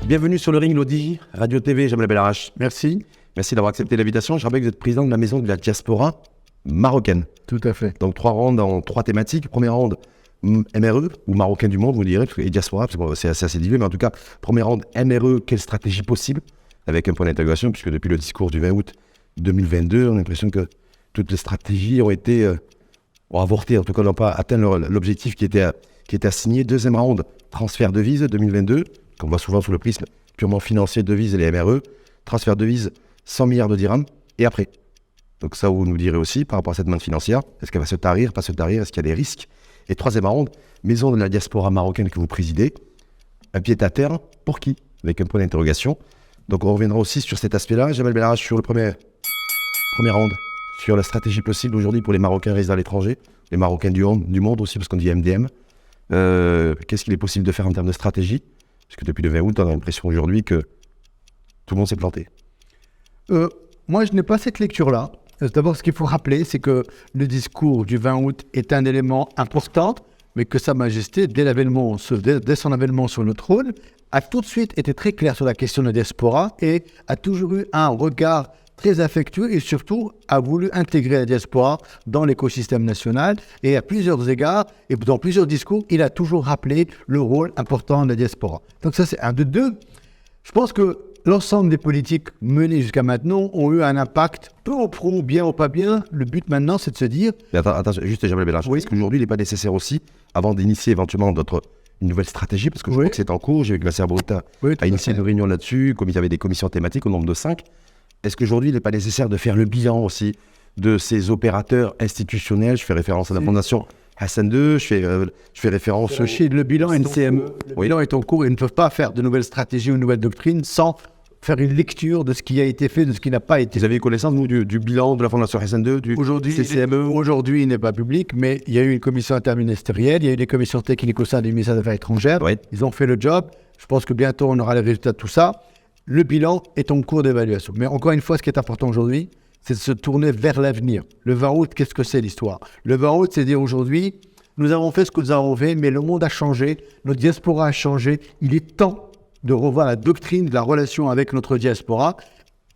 Bienvenue sur le ring, Lodi, Radio TV, Jamel Belarache. Merci. Merci d'avoir accepté l'invitation. Je rappelle que vous êtes président de la maison de la diaspora marocaine. Tout à fait. Donc 3 rounds en 3 thématiques. Première round, MRE, ou Marocain du monde, vous direz, et diaspora, parce que c'est assez dilué, mais en tout cas, première round, MRE, quelle stratégie possible, avec un point d'interrogation, puisque depuis le discours du 20 août 2022, on a l'impression que toutes les stratégies ont avorté, en tout cas n'ont pas atteint l'objectif qui était assigné. Deuxième round, transfert de devises 2022, qu'on voit souvent sous le prisme purement financier, devises et les MRE, transfert de devises 100 milliards de dirhams, et après. Donc ça, vous nous direz aussi, par rapport à cette manne financière, est-ce qu'elle va se tarir, pas se tarir, est-ce qu'il y a des risques? Et troisième round, maison de la diaspora marocaine que vous présidez, un pied-à-terre, pour qui? Avec un point d'interrogation. Donc on reviendra aussi sur cet aspect-là. Jamel Belarache sur le premier round, sur la stratégie possible aujourd'hui pour les Marocains résidant à l'étranger, les Marocains du monde aussi, parce qu'on dit MDM. Qu'est-ce qu'il est possible de faire en termes de stratégie? Parce que depuis le 20 août, on a l'impression aujourd'hui que tout le monde s'est planté. Moi, je n'ai pas cette lecture-là. D'abord, ce qu'il faut rappeler, c'est que le discours du 20 août est un élément important, mais que Sa Majesté, dès son avènement sur le trône, a tout de suite été très clair sur la question de la diaspora et a toujours eu un regard très affectueux et surtout a voulu intégrer la diaspora dans l'écosystème national et à plusieurs égards et dans plusieurs discours, il a toujours rappelé le rôle important de la diaspora. Donc ça, c'est un de deux. Je pense que l'ensemble des politiques menées jusqu'à maintenant ont eu un impact, peu au pro, bien ou pas bien. Le but maintenant, c'est de se dire... Mais attends, juste Jamel Belarache, est-ce qu'aujourd'hui, il n'est pas nécessaire aussi, avant d'initier éventuellement une nouvelle stratégie, parce que je crois que c'est en cours, j'ai vu que la Serbrutta a initié une réunion là-dessus, comme il y avait des commissions thématiques au nombre de 5. Est-ce qu'aujourd'hui, il n'est pas nécessaire de faire le bilan aussi de ces opérateurs institutionnels? Je fais référence à la Fondation Hassan II, je fais référence... Le bilan est en cours et ils ne peuvent pas faire de nouvelles stratégies ou de nouvelles doctrines sans faire une lecture de ce qui a été fait, de ce qui n'a pas été. Vous avez connaissance, vous, du bilan de la Fondation Hassan II, du CCME? Aujourd'hui, il n'est pas public, mais il y a eu une commission interministérielle, il y a eu des commissions techniques au sein du ministère des Affaires étrangères. Ouais. Ils ont fait le job. Je pense que bientôt, on aura les résultats de tout ça. Le bilan est en cours d'évaluation. Mais encore une fois, ce qui est important aujourd'hui, c'est de se tourner vers l'avenir. Le 20 août, qu'est-ce que c'est l'histoire? Le 20 août, c'est dire aujourd'hui, nous avons fait ce que nous avons fait, mais le monde a changé, notre diaspora a changé. Il est temps de revoir la doctrine de la relation avec notre diaspora.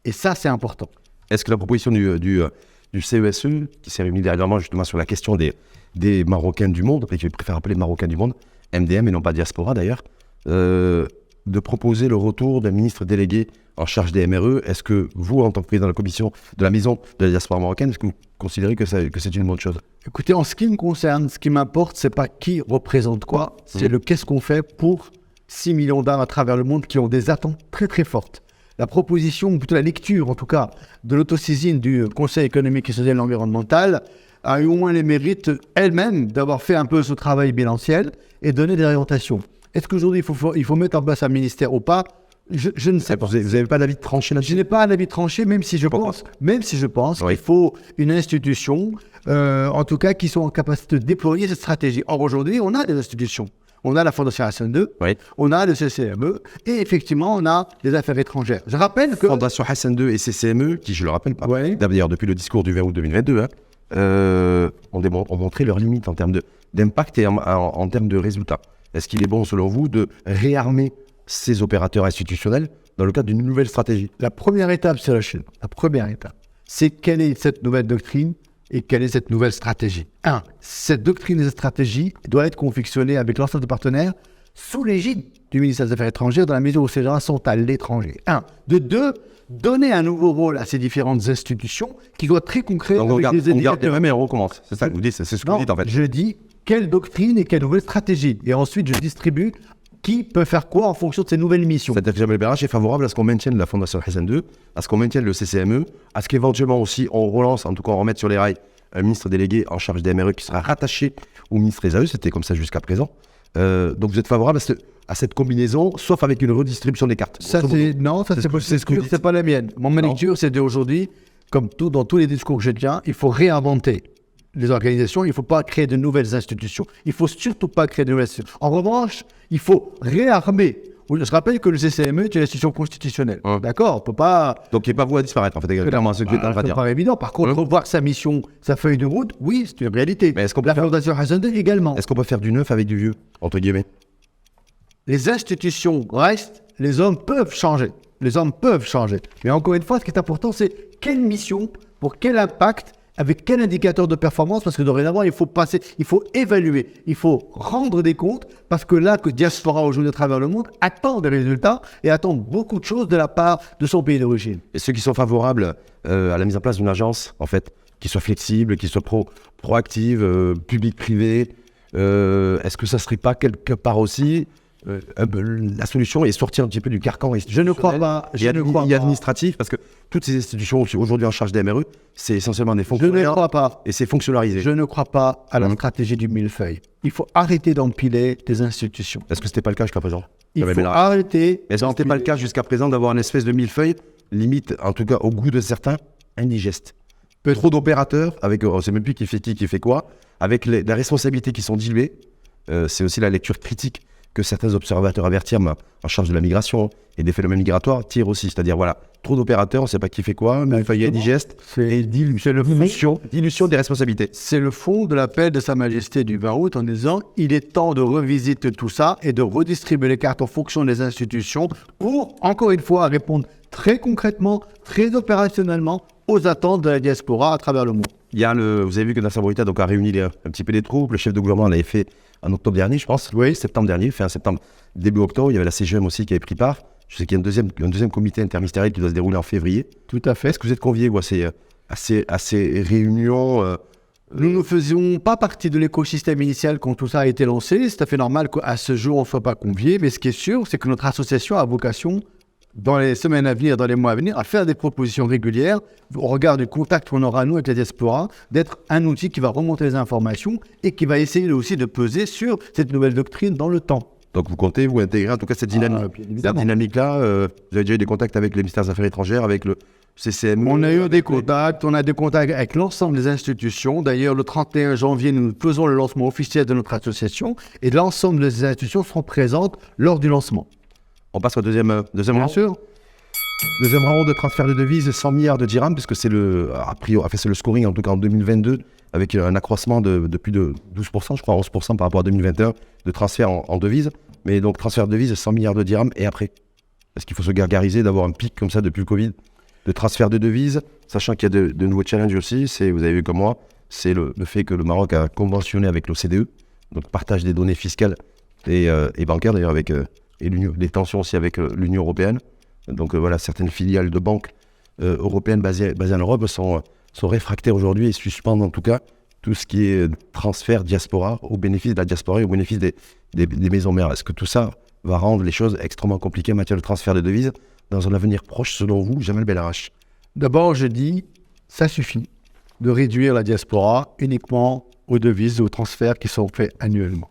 Et ça, c'est important. Est-ce que la proposition du CESE, qui s'est réuni dernièrement justement sur la question des Marocains du monde, après je préfère appeler Marocains du monde, MDM et non pas diaspora d'ailleurs, de proposer le retour d'un ministre délégué en charge des MRE, est-ce que vous, en tant que président de la commission de la maison de la diaspora marocaine, est-ce que vous considérez que c'est une bonne chose? Écoutez, en ce qui me concerne, ce qui m'importe, c'est pas qui représente quoi, c'est le qu'est-ce qu'on fait pour 6 millions d'âmes à travers le monde qui ont des attentes très très fortes. La proposition, ou plutôt la lecture en tout cas, de l'autosaisine du Conseil économique et social et environnemental a eu au moins les mérites elle-même d'avoir fait un peu ce travail bilanciel et donner des orientations. Est-ce qu'aujourd'hui, il faut mettre en place un ministère ou pas? Je ne sais pas. Vous n'avez pas d'avis tranché là-dessus? Je n'ai pas un avis tranché, même si je pense qu'il faut une institution, en tout cas, qui soit en capacité de déployer cette stratégie. Or, aujourd'hui, on a des institutions. On a la Fondation Hassan II, on a le CCME, et effectivement, on a les affaires étrangères. Je rappelle que... Fondation Hassan II et CCME, qui, je le rappelle pas, d'ailleurs, depuis le discours du 20 août 2022, ont montré leurs limites en termes d'impact et en termes de résultats. Est-ce qu'il est bon, selon vous, de réarmer ces opérateurs institutionnels dans le cadre d'une nouvelle stratégie? La première étape, c'est la Chine. La première étape, c'est quelle est cette nouvelle doctrine et quelle est cette nouvelle stratégie. Cette doctrine et cette stratégie doit être confectionnée avec l'ensemble de partenaires sous l'égide du ministère des Affaires étrangères dans la mesure où ces gens sont à l'étranger. De deux, donner un nouveau rôle à ces différentes institutions qui doivent être très concrètes. Donc on recommence. C'est ça que vous dites, c'est ce que vous dites en fait. Je dis quelle doctrine et quelle nouvelle stratégie. Et ensuite, je distribue qui peut faire quoi en fonction de ces nouvelles missions. C'est-à-dire que Jamel Belarache est favorable à ce qu'on maintienne la Fondation Hassan II, à ce qu'on maintienne le CCME, à ce qu'éventuellement aussi on relance, en tout cas on remette sur les rails un ministre délégué en charge des MRE qui sera rattaché au ministre des AE, c'était comme ça jusqu'à présent. Donc vous êtes favorable à cette combinaison, sauf avec une redistribution des cartes. Ça, c'est pas la mienne. Mon lecture, c'est d'aujourd'hui, comme tout dans tous les discours que je tiens, il faut réinventer les organisations, il ne faut pas créer de nouvelles institutions. Il ne faut surtout pas créer de nouvelles institutions. En revanche, il faut réarmer. Je rappelle que le CCME est une institution constitutionnelle. D'accord, on peut pas... Donc il n'est pas voué à disparaître, en fait, clairement, ce que tu es en train de C'est dire. pas évident. Par contre, revoir sa mission, sa feuille de route, oui, c'est une réalité. Mais est-ce qu'on peut La Fondation Hassan II également. Est-ce qu'on peut faire du neuf avec du vieux, entre guillemets? Les institutions restent, les hommes peuvent changer. Les hommes peuvent changer. Mais encore une fois, ce qui est important, c'est quelle mission, pour quel impact, avec quel indicateur de performance, parce que dorénavant, il faut évaluer, il faut rendre des comptes, parce que là, que Diaspora aujourd'hui à travers le monde attend des résultats et attend beaucoup de choses de la part de son pays d'origine. Et ceux qui sont favorables à la mise en place d'une agence, en fait, qui soit flexible, qui soit proactive, public-privé, est-ce que ça ne serait pas quelque part aussi la solution est sortir un petit peu du carcan institutionnel? Je ne crois pas. Et administratif, parce que toutes ces institutions aujourd'hui en charge des MRE, c'est essentiellement des fonctionnaires. Je ne crois pas. Et c'est fonctionnalisé. Je ne crois pas à la stratégie du millefeuille. Il faut arrêter d'empiler des institutions. Est-ce que ce n'était pas le cas jusqu'à présent? Il faut arrêter. Est-ce que ce n'était pas le cas jusqu'à présent d'avoir une espèce de millefeuille, limite, en tout cas au goût de certains, indigeste? Trop d'opérateurs, avec, on ne sait même plus qui fait quoi, avec les responsabilités qui sont diluées. C'est aussi la lecture critique que certains observateurs avertis en charge de la migration et des phénomènes migratoires tirent aussi. C'est-à-dire, voilà, trop d'opérateurs, on ne sait pas qui fait quoi, mais il y a indigeste et dilution des responsabilités. C'est le fond de l'appel de Sa Majesté du 20 août en disant « Il est temps de revisiter tout ça et de redistribuer les cartes en fonction des institutions pour, encore une fois, répondre très concrètement, très opérationnellement aux attentes de la diaspora à travers le monde. » Vous avez vu que Nasser Bourita a réuni un petit peu les troupes. Le chef de gouvernement l'avait fait en octobre dernier, je pense. Oui. Septembre dernier, fin septembre, début octobre. Il y avait la CGM aussi qui avait pris part. Je sais qu'il y a un deuxième comité interministériel qui doit se dérouler en février. Tout à fait. Est-ce que vous êtes conviés à ces réunions Nous ne faisions pas partie de l'écosystème initial quand tout ça a été lancé. C'est tout à fait normal qu'à ce jour, on ne soit pas conviés. Mais ce qui est sûr, c'est que notre association a vocation, dans les semaines à venir, dans les mois à venir, à faire des propositions régulières au regard du contact qu'on aura, nous, avec la diaspora, d'être un outil qui va remonter les informations et qui va essayer aussi de peser sur cette nouvelle doctrine dans le temps. Donc vous comptez vous intégrer en tout cas cette dynamique-là. Vous avez déjà eu des contacts avec les ministères des Affaires étrangères, avec le CCME? On a eu des contacts, avec l'ensemble des institutions. D'ailleurs, le 31 janvier, nous faisons le lancement officiel de notre association et l'ensemble des institutions seront présentes lors du lancement. On passe au deuxième round. Bien sûr. Deuxième round de transfert de devises, 100 milliards de dirhams, puisque c'est c'est le scoring, en tout cas en 2022, avec un accroissement de plus de 12%, je crois 11% par rapport à 2021, de transfert en devises. Mais donc transfert de devises, 100 milliards de dirhams, et après? Est-ce qu'il faut se gargariser d'avoir un pic comme ça depuis le Covid de transfert de devises, sachant qu'il y a de nouveaux challenges aussi, vous avez vu comme moi, c'est le fait que le Maroc a conventionné avec l'OCDE, donc partage des données fiscales et bancaires d'ailleurs avec... et les tensions aussi avec l'Union européenne. Donc voilà, certaines filiales de banques européennes basées en Europe sont réfractaires aujourd'hui et suspendent en tout cas tout ce qui est transfert diaspora au bénéfice de la diaspora et au bénéfice des maisons mères. Est-ce que tout ça va rendre les choses extrêmement compliquées en matière de transfert de devises dans un avenir proche, selon vous, Jamel Belarache? D'abord, je dis, ça suffit de réduire la diaspora uniquement aux devises, aux transferts qui sont faits annuellement.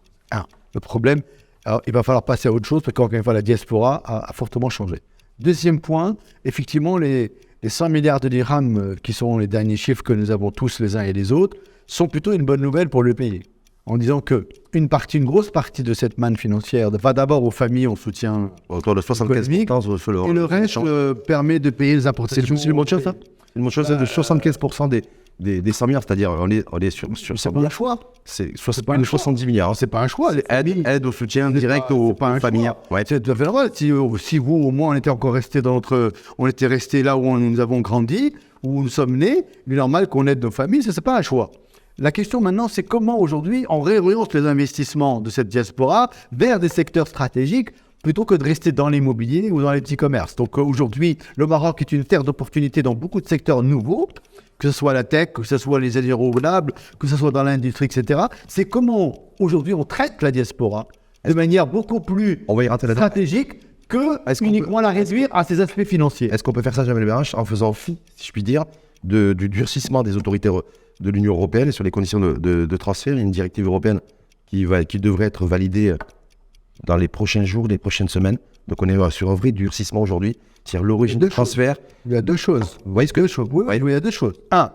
Le problème... Alors, il va falloir passer à autre chose parce qu'encore une fois, la diaspora a fortement changé. Deuxième point, effectivement, les 100 milliards de dirhams qui sont les derniers chiffres que nous avons tous les uns et les autres sont plutôt une bonne nouvelle pour le pays. En disant qu'une grosse partie de cette manne financière va d'abord aux familles en soutien autour de 75%. Et le reste permet de payer les importations. C'est une bonne chose, ça? Une bonne chose, c'est de 75% des 100 milliards, c'est-à-dire on est sur c'est pas un choix. C'est 70 milliards. C'est pas un choix. Aide au soutien direct aux familles. Ouais. C'est tout à fait normal. Si vous, au moins, on était encore resté on était resté là où nous avons grandi, où nous sommes nés, il est normal qu'on aide nos familles, c'est pas un choix. La question maintenant, c'est comment aujourd'hui on réoriente les investissements de cette diaspora vers des secteurs stratégiques plutôt que de rester dans l'immobilier ou dans les petits commerces. Donc aujourd'hui, le Maroc est une terre d'opportunités dans beaucoup de secteurs nouveaux, que ce soit la tech, que ce soit les énergies renouvelables, que ce soit dans l'industrie, etc. C'est comment aujourd'hui on traite la diaspora de manière beaucoup plus stratégique que uniquement la réduire à ses aspects financiers. Est-ce qu'on peut faire ça, Jamel Belarache, en faisant fi, si je puis dire, du durcissement des autorités de l'Union européenne et sur les conditions de transfert? Il y a une directive européenne qui devrait être validée dans les prochains jours, les prochaines semaines. Donc on est sur un vrai durcissement aujourd'hui. C'est-à-dire l'origine du transfert. Il y a deux choses. Vous voyez ce que Deux choses. Oui, Ouais. il y a deux choses. Un,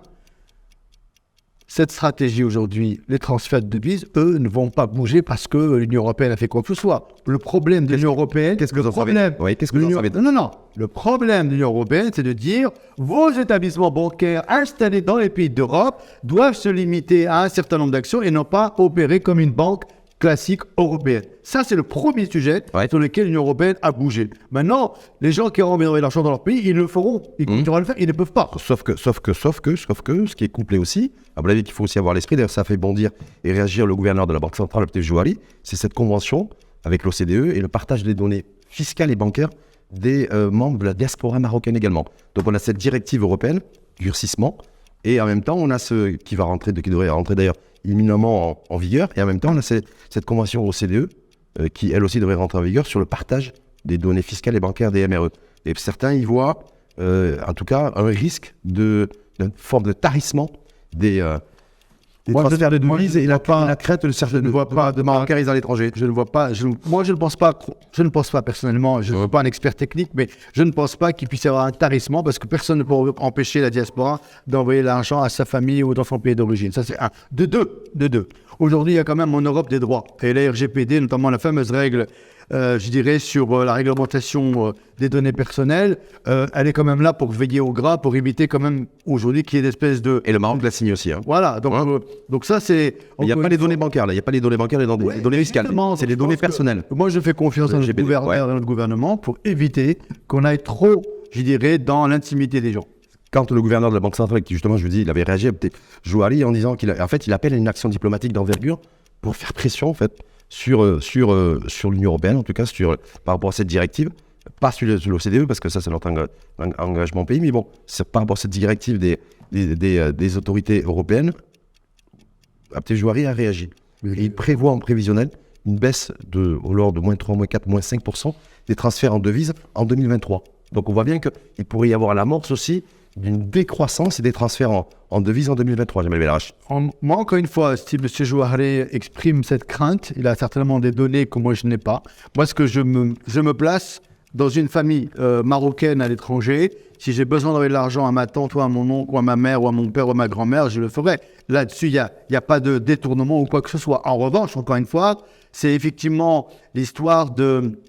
cette stratégie aujourd'hui, les transferts de devises, eux, ne vont pas bouger parce que l'Union européenne a fait quoi que ce soit. Le problème de l'Union européenne, qu'est-ce que vous en savez problème, Oui, qu'est-ce que vous en l'Union- savez Non, non, non. Le problème de l'Union européenne, c'est de dire vos établissements bancaires installés dans les pays d'Europe doivent se limiter à un certain nombre d'actions et non pas opérer comme une banque classique européenne. Ça, c'est le premier sujet Ouais. sur lequel l'Union européenne a bougé. Maintenant, les gens qui ont envie d'envoyer l'argent dans leur pays, ils le feront. Ils continueront à le faire. Ils ne peuvent pas. Sauf que, ce qui est couplé aussi, à mon avis qu'il faut aussi avoir à l'esprit, d'ailleurs ça fait bondir et réagir le gouverneur de la Banque centrale, Abdel Jouari, c'est cette convention avec l'OCDE et le partage des données fiscales et bancaires des membres de la diaspora marocaine également. Donc on a cette directive européenne, durcissement, et en même temps on a ce qui devrait rentrer d'ailleurs imminemment en vigueur, et en même temps on a cette convention OCDE qui elle aussi devrait rentrer en vigueur sur le partage des données fiscales et bancaires des MRE. Et certains y voient en tout cas un risque d'une forme de tarissement des transferts de devises et la crête de certains de Marocains résidant à l'étranger. Je ne vois pas. Moi, je ne pense pas personnellement. Je ne suis pas un expert technique, mais je ne pense pas qu'il puisse y avoir un tarissement parce que personne ne peut empêcher la diaspora d'envoyer l'argent à sa famille ou dans son pays d'origine. Ça, c'est un. De deux. Aujourd'hui, il y a quand même en Europe des droits. Et la RGPD, notamment la fameuse règle, je dirais, sur la réglementation des données personnelles, elle est quand même là pour veiller au gras, pour éviter quand même aujourd'hui qu'il y ait des espèces de... Et le Maroc l'a signé aussi. Hein. Voilà, donc ça c'est... Il n'y a pas les données bancaires, là. Il n'y a pas les données bancaires, les données fiscales. Exactement. C'est les données personnelles. Moi, je fais confiance à notre GPD, gouverneur et à notre gouvernement pour éviter qu'on aille trop, je dirais, dans l'intimité des gens. Quand le gouverneur de la Banque centrale, qui justement, je vous dis, il avait réagi à Jouari en disant qu'il appelle à une action diplomatique d'envergure pour faire pression, en fait, sur l'Union européenne, en tout cas, par rapport à cette directive, pas sur l'OCDE, parce que ça, c'est notre engagement pays, mais bon, c'est par rapport à cette directive des autorités européennes, Abdel Jouari a réagi. Et il prévoit en prévisionnel une baisse de l'ordre de moins 3, moins 4, moins 5% des transferts en devises en 2023. Donc on voit bien qu'il pourrait y avoir l'amorce aussi d'une décroissance et des transferts en devises en 2023, Jamel Belrach. Moi, encore une fois, si M. Jouari exprime cette crainte, il a certainement des données que moi je n'ai pas. Moi, ce que je me place dans une famille marocaine à l'étranger, si j'ai besoin d'envoyer de l'argent à ma tante ou à mon oncle ou à ma mère ou à mon père ou à ma grand-mère, je le ferai. Là-dessus, il n'y a pas de détournement ou quoi que ce soit. En revanche, encore une fois, c'est effectivement l'histoire de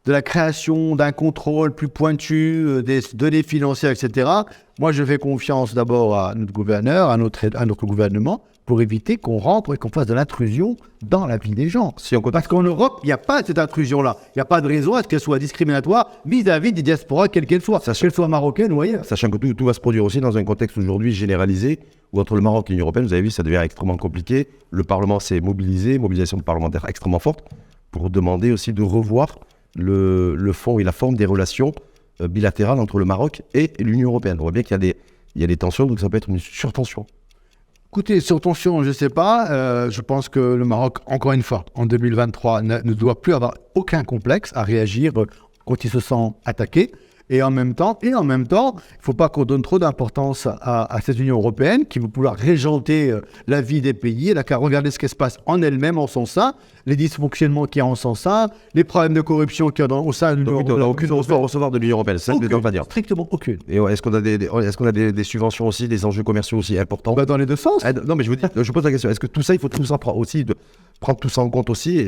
la création d'un contrôle plus pointu, des données financières, etc. Moi, je fais confiance d'abord à notre gouverneur, à notre gouvernement, pour éviter qu'on rentre et qu'on fasse de l'intrusion dans la vie des gens. Parce qu'en Europe, il n'y a pas cette intrusion-là. Il n'y a pas de raison à ce qu'elle soit discriminatoire vis-à-vis des diasporas, quelles qu'elles soient, qu'elles soient marocaines ou ailleurs. Sachant que tout va se produire aussi dans un contexte aujourd'hui généralisé, où entre le Maroc et l'Union européenne, vous avez vu, ça devient extrêmement compliqué. Le Parlement s'est mobilisation parlementaire extrêmement forte, pour demander aussi de revoir le fond et la forme des relations bilatérales entre le Maroc et l'Union européenne. On voit bien qu'il y a des tensions, donc ça peut être une surtension. Écoutez, sur tension, je ne sais pas. Je pense que le Maroc, encore une fois, en 2023, ne doit plus avoir aucun complexe à réagir quand il se sent attaqué. Et en même temps, il ne faut pas qu'on donne trop d'importance à cette Union européenne qui veut pouvoir régenter la vie des pays. Elle n'a qu'à regarder ce qui se passe en elle-même, en son sein, les dysfonctionnements qu'il y a en son sein, les problèmes de corruption qu'il y a au sein de l'Union européenne. On n'a aucune ressource à recevoir de l'Union européenne, c'est ça que je veux dire. Strictement aucune. Et est-ce qu'on a des subventions aussi, des enjeux commerciaux aussi importants? Dans les deux sens. Non, mais je veux dire, je pose la question, est-ce que tout ça, il faut tout ça prendre tout ça en compte aussi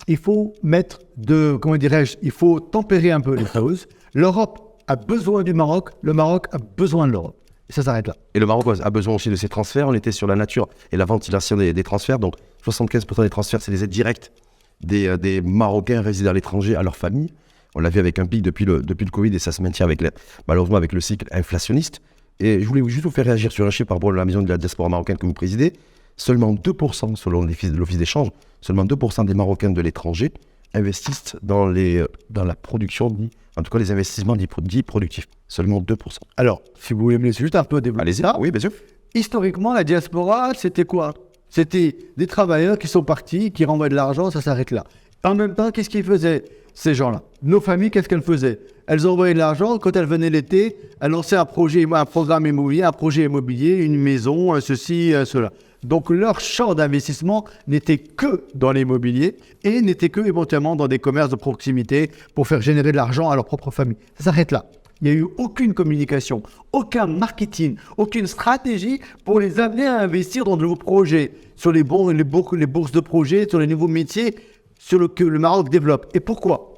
Il faut il faut tempérer un peu les choses. L'Europe a besoin du Maroc, le Maroc a besoin de l'Europe. Et ça s'arrête là. Et le Maroc a besoin aussi de ces transferts. On était sur la nature et la ventilation des transferts. Donc 75% des transferts, c'est des aides directes des Marocains résidant à l'étranger à leur famille. On l'a vu avec un pic depuis le Covid et ça se maintient malheureusement avec le cycle inflationniste. Et je voulais juste vous faire réagir sur un chiffre par rapport à la maison de la diaspora marocaine que vous présidez. Seulement 2%, selon l'Office d'échange, seulement 2% des Marocains de l'étranger investissent dans la production, en tout cas les investissements dits productifs. Seulement 2%. Alors, si vous voulez me laisser juste un peu développer Allez-y, ça. oui, bien sûr. Historiquement, la diaspora, c'était quoi? C'était des travailleurs qui sont partis, qui renvoient de l'argent, ça s'arrête là. En même temps, qu'est-ce qu'ils faisaient, ces gens-là? Nos familles, qu'est-ce qu'elles faisaient? Elles envoyaient de l'argent, quand elles venaient l'été, elles lançaient un programme immobilier, un projet immobilier, une maison, ceci, cela. Donc leur champ d'investissement n'était que dans l'immobilier et n'était que éventuellement dans des commerces de proximité pour faire générer de l'argent à leur propre famille. Ça s'arrête là. Il n'y a eu aucune communication, aucun marketing, aucune stratégie pour les amener à investir dans de nouveaux projets, sur les bourses de projets, sur les nouveaux métiers que le Maroc développe. Et pourquoi ?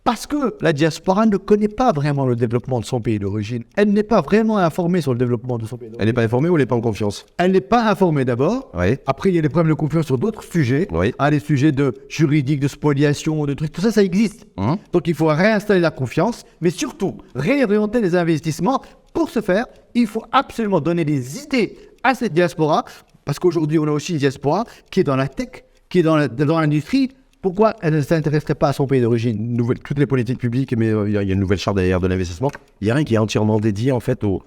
Parce que la diaspora ne connaît pas vraiment le développement de son pays d'origine. Elle n'est pas vraiment informée sur le développement de son pays d'origine. Elle n'est pas informée ou elle n'est pas en confiance? Elle n'est pas informée d'abord. Oui. Après, il y a des problèmes de confiance sur d'autres sujets. Oui. Les sujets de juridique, de spoliation, de trucs. Tout ça, ça existe. Donc, il faut réinstaller la confiance, mais surtout réorienter les investissements. Pour ce faire, il faut absolument donner des idées à cette diaspora, parce qu'aujourd'hui, on a aussi une diaspora qui est dans la tech, qui est dans l'industrie. Pourquoi elle ne s'intéresserait pas à son pays d'origine? Toutes les politiques publiques, mais il y a une nouvelle charte derrière de l'investissement. Il n'y a rien qui est entièrement dédié en fait au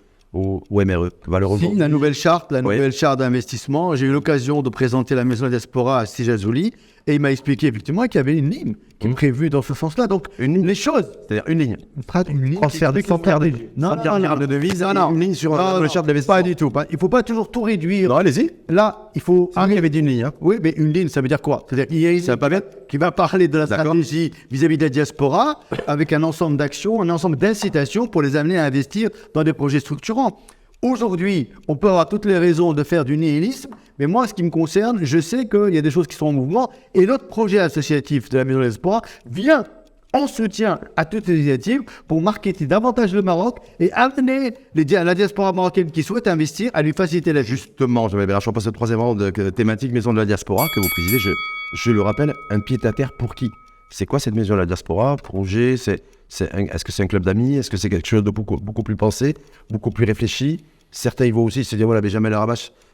MRE, malheureusement. Si, la nouvelle charte d'investissement. J'ai eu l'occasion de présenter la maison de la diaspora à Sijazouli et il m'a expliqué effectivement qu'il y avait une ligne qui est prévue dans ce sens-là. Donc, les choses. C'est-à-dire une ligne. Une ligne Transfert de devises, une ligne sur la charte d'investissement. Pas du tout. Il ne faut pas toujours tout réduire. Non, allez-y. Là, il faut. Il y avait une ligne. Oui, mais une ligne, ça veut dire quoi? C'est-à-dire qu'il y a une ligne qui va parler de la stratégie vis-à-vis de la diaspora avec un ensemble d'actions, un ensemble d'incitations pour les amener à investir dans des projets structurants. Aujourd'hui, on peut avoir toutes les raisons de faire du nihilisme, mais moi, ce qui me concerne, je sais qu'il y a des choses qui sont en mouvement et notre projet associatif de la Maison de l'Espoir vient en soutien à toutes ces initiatives pour marketer davantage le Maroc et amener la diaspora marocaine qui souhaite investir à lui faciliter la vie. Justement, je passe au troisième rang de thématique Maison de la Diaspora que vous présidez. Je le rappelle, un pied-à-terre pour qui? C'est quoi cette Maison de la Diaspora? Projet, est-ce que c'est un club d'amis? Est-ce que c'est quelque chose de beaucoup plus pensé, beaucoup plus réfléchi? Certains y vont aussi se dire, voilà, Benjamin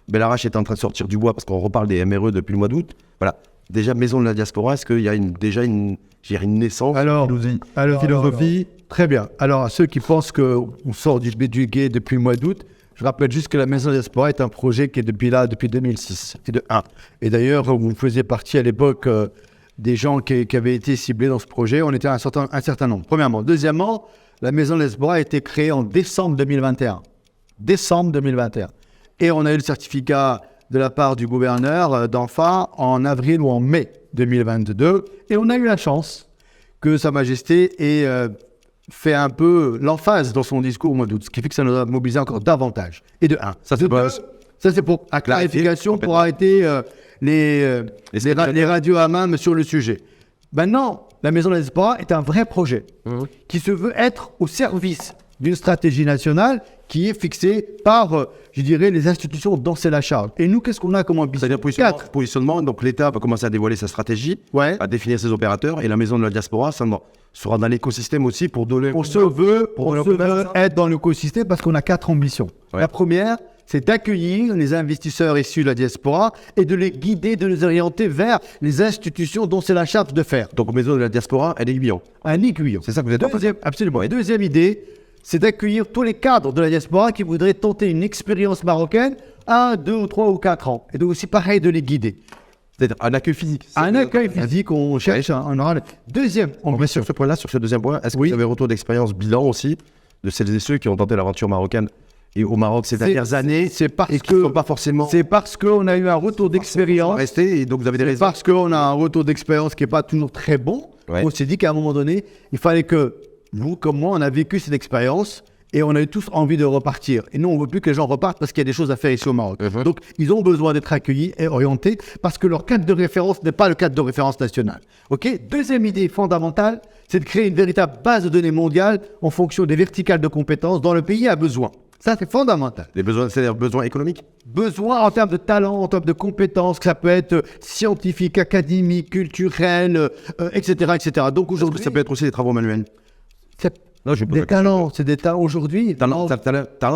Belarache est en train de sortir du bois parce qu'on reparle des MRE depuis le mois d'août. Voilà. Déjà, Maison de la Diaspora, est-ce qu'il y a déjà une naissance? Alors, philosophie. Très bien. Alors, à ceux qui pensent qu'on sort du guet depuis le mois d'août, je rappelle juste que la Maison de la Diaspora est un projet qui est depuis 2006. Et d'ailleurs, vous faisiez partie à l'époque des gens qui avaient été ciblés dans ce projet. On était un certain nombre. Premièrement. Deuxièmement, la Maison de la Diaspora a été créée en décembre 2021. Et on a eu le certificat de la part du gouverneur d'Anfa en avril ou en mai 2022. Et on a eu la chance que Sa Majesté ait fait un peu l'emphase dans son discours au mois d'août, ce qui fait que ça nous a mobilisé encore davantage. Et de un. Ça, c'est pour la clarification, pour arrêter les radios à main sur le sujet. Maintenant, la Maison de la Diaspora est un vrai projet qui se veut être au service d'une stratégie nationale qui est fixée par, je dirais, les institutions dont c'est la charge. Et nous, qu'est-ce qu'on a comme ambition? C'est-à-dire positionnement, donc l'État va commencer à dévoiler sa stratégie, à définir ses opérateurs, et la Maison de la Diaspora sera dans l'écosystème aussi pour donner... On se veut être dans l'écosystème parce qu'on a 4 ambitions. La première, c'est d'accueillir les investisseurs issus de la diaspora et de les guider, de les orienter vers les institutions dont c'est la charge de faire. Donc, Maison de la Diaspora, un aiguillon. Un aiguillon. C'est ça que vous êtes Absolument. Et deuxième idée, c'est d'accueillir tous les cadres de la diaspora qui voudraient tenter une expérience marocaine 1, 2 ou 3 ou 4 ans. Et donc aussi pareil de les guider. C'est-à-dire un accueil physique. Un accueil physique, on cherche un oral. Deuxième. On reste sur ce point-là, sur ce deuxième point. Est-ce que vous avez retour d'expérience bilan aussi de celles et ceux qui ont tenté l'aventure marocaine et au Maroc ces dernières années? C'est parce que pas forcément. C'est parce qu'on a eu un retour d'expérience. Et donc vous avez des raisons. Parce qu'on a un retour d'expérience qui n'est pas toujours très bon. On s'est dit qu'à un moment donné, il fallait que vous, comme moi, on a vécu cette expérience. Et on a eu tous envie de repartir. Et nous, on ne veut plus que les gens repartent parce qu'il y a des choses à faire ici au Maroc. Donc, ils ont besoin d'être accueillis et orientés parce que leur cadre de référence n'est pas le cadre de référence national. Deuxième idée fondamentale, c'est de créer une véritable base de données mondiale en fonction des verticales de compétences dont le pays a besoin. Ça, c'est fondamental. Des besoins, c'est-à-dire besoins économiques? Besoins en termes de talent, en termes de compétences, que ça peut être scientifique, académique, culturel, etc., etc. Donc, aujourd'hui... Ça peut être aussi des travaux manuels? Non, des talents, c'est des talents aujourd'hui. Talent,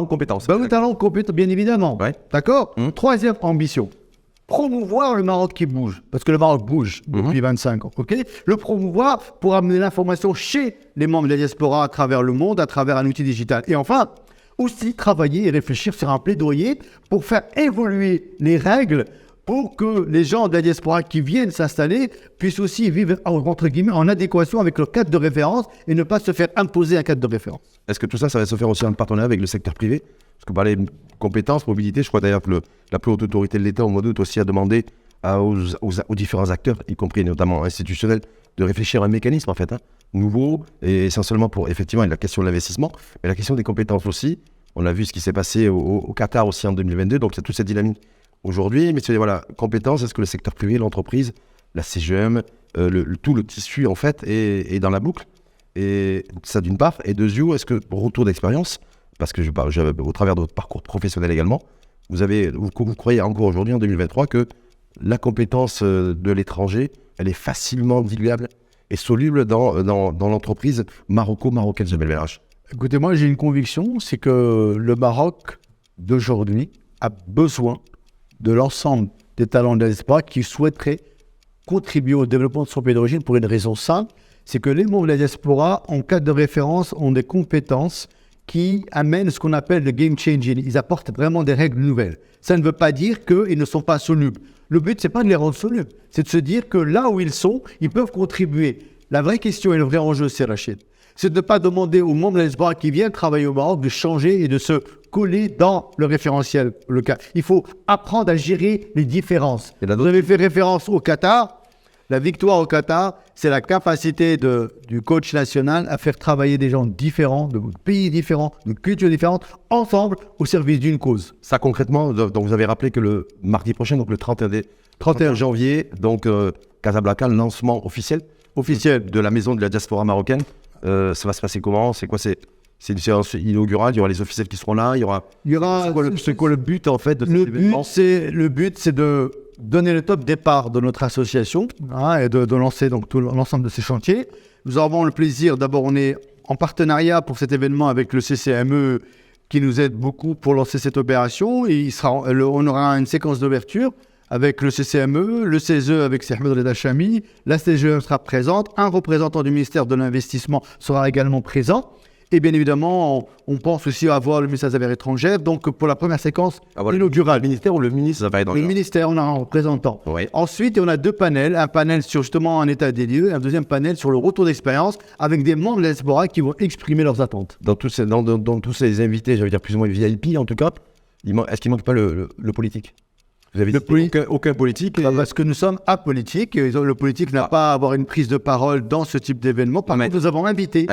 compétences. Oui, talent, compétences, bien évidemment. D'accord. Troisième ambition. Promouvoir le Maroc qui bouge. Parce que le Maroc bouge depuis 25 ans. Le promouvoir pour amener l'information chez les membres de la diaspora à travers le monde, à travers un outil digital. Et enfin, aussi travailler et réfléchir sur un plaidoyer pour faire évoluer les règles pour que les gens de la diaspora qui viennent s'installer puissent aussi vivre, entre guillemets, en adéquation avec leur cadre de référence et ne pas se faire imposer un cadre de référence. Est-ce que tout ça va se faire aussi en partenariat avec le secteur privé? Parce que vous parlez compétences, mobilité. Je crois d'ailleurs que la plus haute autorité de l'État, au mois d'août, aussi a demandé aux différents acteurs, y compris notamment institutionnels, de réfléchir à un mécanisme en fait, nouveau, et essentiellement pour effectivement la question de l'investissement, mais la question des compétences aussi. On a vu ce qui s'est passé au Qatar aussi en 2022, donc il y a toute cette dynamique aujourd'hui. Mais voilà, compétences, est-ce que le secteur privé, l'entreprise, la CGM, tout le tissu en fait est dans la boucle? Et ça d'une part, et de yeux, est-ce que retour d'expérience, parce que au travers de votre parcours professionnel également, vous croyez encore aujourd'hui en 2023 que la compétence de l'étranger, elle est facilement diluable et soluble dans l'entreprise marocaine de Belmelach? Écoutez, moi j'ai une conviction, c'est que le Maroc d'aujourd'hui a besoin de l'ensemble des talents de la diaspora qui souhaiteraient contribuer au développement de son pays d'origine pour une raison simple, c'est que les membres de la diaspora, en cas de référence, ont des compétences qui amènent ce qu'on appelle le game changing. Ils apportent vraiment des règles nouvelles. Ça ne veut pas dire qu'ils ne sont pas solubles. Le but, c'est pas de les rendre solubles, c'est de se dire que là où ils sont, ils peuvent contribuer. La vraie question et le vrai enjeu, c'est Rachid, c'est de ne pas demander aux membres de la diaspora qui viennent travailler au Maroc de changer et de se coller dans le référentiel local. Il faut apprendre à gérer les différences. Vous avez fait référence au Qatar. La victoire au Qatar, c'est la capacité du coach national à faire travailler des gens différents, de pays différents, de cultures différentes, ensemble au service d'une cause. Ça concrètement, donc vous avez rappelé que le mardi prochain, donc le 31 janvier, donc Casablanca, le lancement officiel de la maison de la diaspora marocaine. Ça va se passer comment? C'est quoi? C'est une séance inaugurale, il y aura les officiels qui seront là, c'est quoi le but en fait de cet événement? Le but, c'est de donner le top départ de notre association et de lancer donc tout l'ensemble de ces chantiers. Nous avons le plaisir, d'abord on est en partenariat pour cet événement avec le CCME qui nous aide beaucoup pour lancer cette opération. Et on aura une séquence d'ouverture avec le CCME, le CESE avec Ahmed Reda Chami, la CGM sera présente, un représentant du ministère de l'Investissement sera également présent. Et bien évidemment, on pense aussi avoir le ministère des Affaires étrangères. Donc, pour la première séquence inaugurale. Le ministère ou le ministre, ça va être dans le ministère, on a un représentant. Oui. Ensuite, on a deux panels. Un panel sur justement un état des lieux et un deuxième panel sur le retour d'expérience avec des membres de la diaspora qui vont exprimer leurs attentes. Dans tous ces invités, j'allais dire plus ou moins VIP en tout cas, est-ce qu'il ne manque pas le politique? Vous avez aucun politique Parce que nous sommes apolitiques. Le politique n'a pas à avoir une prise de parole dans ce type d'événement. Par contre, nous avons invité.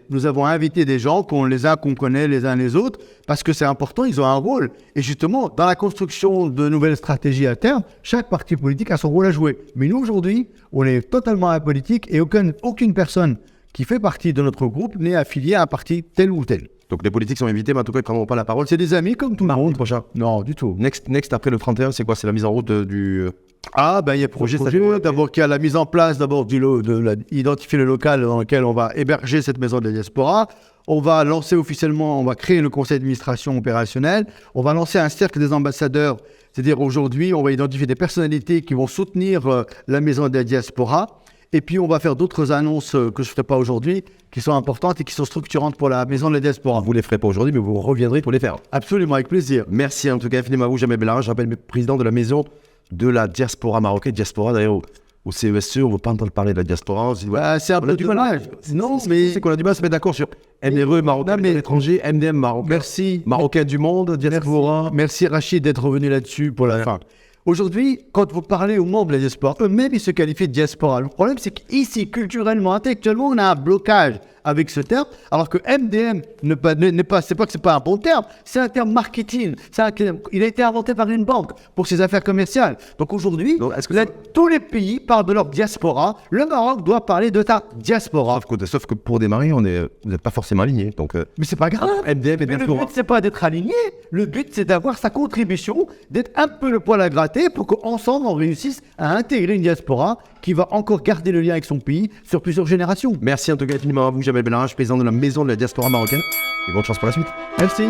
Nous avons invité des gens qu'on connaît les uns les autres parce que c'est important, ils ont un rôle. Et justement, dans la construction de nouvelles stratégies à terme, chaque parti politique a son rôle à jouer. Mais nous, aujourd'hui, on est totalement apolitique et aucune personne qui fait partie de notre groupe n'est affiliée à un parti tel ou tel. Donc les politiques sont invités, mais en tout cas, ils ne prendront pas la parole. C'est des amis comme tout le monde. Prochain. Non, du tout. Next après le 31, c'est quoi? C'est la mise en route du... il y a projet d'abord qu'il y a la mise en place identifier le local dans lequel on va héberger cette maison de la diaspora. On va lancer officiellement, on va créer le conseil d'administration opérationnel. On va lancer un cercle des ambassadeurs. C'est-à-dire aujourd'hui, on va identifier des personnalités qui vont soutenir la maison de la diaspora. Et puis, on va faire d'autres annonces que je ne ferai pas aujourd'hui, qui sont importantes et qui sont structurantes pour la maison de la diaspora. Vous ne les ferez pas aujourd'hui, mais vous reviendrez pour les faire. Absolument, avec plaisir. Merci en tout cas infiniment à vous, Jamel Bellarage. Je rappelle, président de la maison de la diaspora marocaine. Diaspora, d'ailleurs, au CESE, on ne veut pas entendre parler de la diaspora. C'est un peu dommage. Non, mais... C'est qu'on a du mal à se mettre d'accord sur MRE, marocain de l'étranger, MDM, marocain. Merci. Marocain du monde, diaspora. Merci Rachid d'être revenu là-dessus pour la fin. Aujourd'hui, quand vous parlez aux membres de la diaspora, eux-mêmes, ils se qualifient de diaspora. Le problème, c'est qu'ici, culturellement, intellectuellement, on a un blocage avec ce terme, alors que MDM, c'est pas que c'est pas un bon terme, c'est un terme marketing. Il a été inventé par une banque pour ses affaires commerciales. Donc aujourd'hui, tous les pays parlent de leur diaspora. Le Maroc doit parler de ta diaspora. Sauf que pour démarrer, vous n'êtes pas forcément aligné. Mais c'est pas grave. MDM et diaspora. Le but, c'est pas d'être aligné. Le but, c'est d'avoir sa contribution, d'être un peu le poil à gratter pour qu'ensemble, on réussisse à intégrer une diaspora qui va encore garder le lien avec son pays sur plusieurs générations. Merci en tout cas infiniment à vous, Jamel Bellarage, président de la maison de la diaspora marocaine. Et bonne chance pour la suite. Merci.